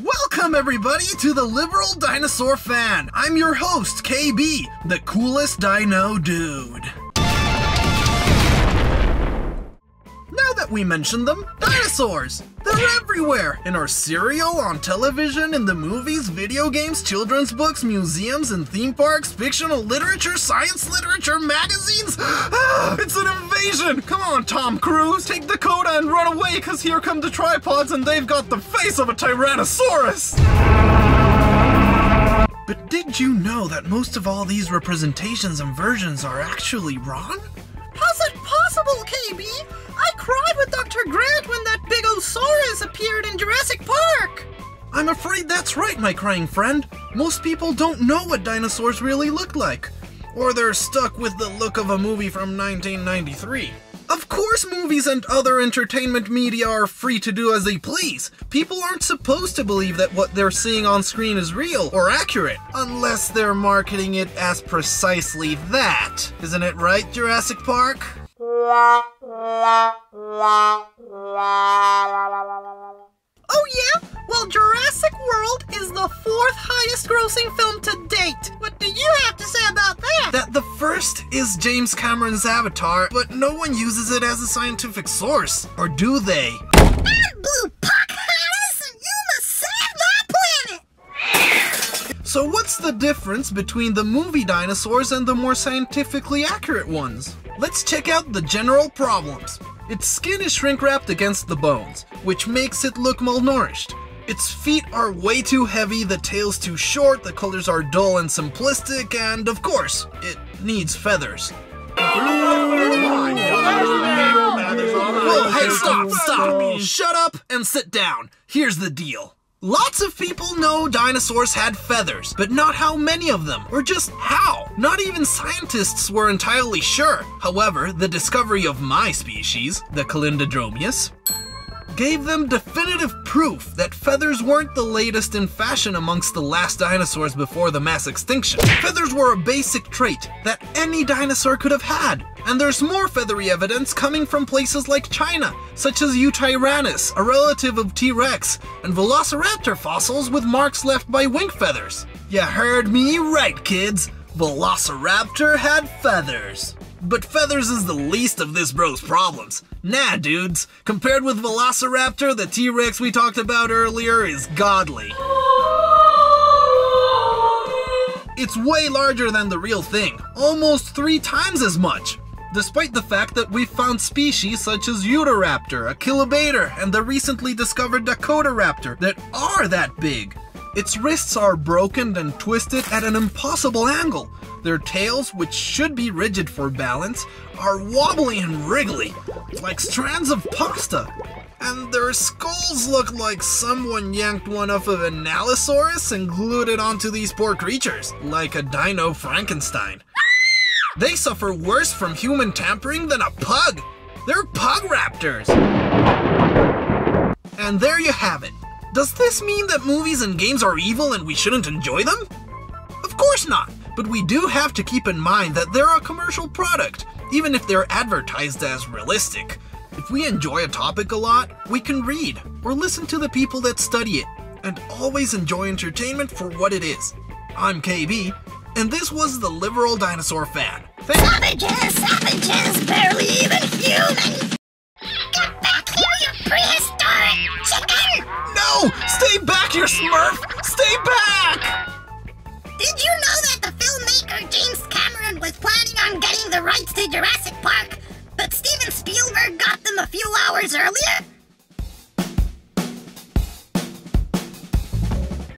Welcome everybody to the Liberal Dinosaur Fan. I'm your host, KB, the coolest dino dude. Now that we mentioned them, dinosaurs! They're everywhere! In our cereal, on television, in the movies, video games, children's books, museums, and theme parks, fictional literature, science literature, magazines! It's an invasion! Come on, Tom Cruise! Take Dakota and run away, cause here come the tripods and they've got the face of a Tyrannosaurus! But did you know that most of all these representations and versions are actually wrong? How's it possible, KB? I cried with Dr. Grant when that big Osaurus appeared in Jurassic Park! I'm afraid that's right, my crying friend. Most people don't know what dinosaurs really look like. Or they're stuck with the look of a movie from 1993. Of course movies and other entertainment media are free to do as they please. People aren't supposed to believe that what they're seeing on screen is real or accurate, unless they're marketing it as precisely that. Isn't it right, Jurassic Park? Oh yeah? Well, Jurassic World is the 4th highest grossing film to date. What do you have to say about that? That the first is James Cameron's Avatar, but no one uses it as a scientific source. Or do they? That blue puck has, you must save the planet! So what's the difference between the movie dinosaurs and the more scientifically accurate ones? Let's check out the general problems. Its skin is shrink-wrapped against the bones, which makes it look malnourished. Its feet are way too heavy, the tail's too short, the colors are dull and simplistic, and of course, it needs feathers. Whoa, hey, stop! Shut up and sit down. Here's the deal. Lots of people know dinosaurs had feathers, but not how many of them, or just how. Not even scientists were entirely sure. However, the discovery of my species, the Calindrodromius, gave them definitive proof that feathers weren't the latest in fashion amongst the last dinosaurs before the mass extinction. Feathers were a basic trait that any dinosaur could have had. And there's more feathery evidence coming from places like China, such as Eutyrannus, a relative of T-Rex, and Velociraptor fossils with marks left by wing feathers. You heard me right, kids. Velociraptor had feathers. But feathers is the least of this bro's problems. Nah, dudes. Compared with Velociraptor, the T-Rex we talked about earlier is godly. It's way larger than the real thing, almost 3 times as much. Despite the fact that we've found species such as Utahraptor, Achillobator, and the recently discovered Dakotaraptor that are that big. Its wrists are broken and twisted at an impossible angle. Their tails, which should be rigid for balance, are wobbly and wriggly, like strands of pasta. And their skulls look like someone yanked one off of an Allosaurus and glued it onto these poor creatures, like a dino Frankenstein. They suffer worse from human tampering than a pug. They're pug raptors. And there you have it. Does this mean that movies and games are evil and we shouldn't enjoy them? Of course not. But we do have to keep in mind that they're a commercial product, even if they're advertised as realistic. If we enjoy a topic a lot, we can read or listen to the people that study it, and always enjoy entertainment for what it is. I'm KB, and this was the Liberal Dinosaur Fan. Savages, barely even human! Get back here, you prehistoric chicken! No! Stay back, you smurf! Stay back! Did you know that the filmmaker James Cameron was planning on getting the rights to Jurassic Park, but Steven Spielberg got them a few hours earlier?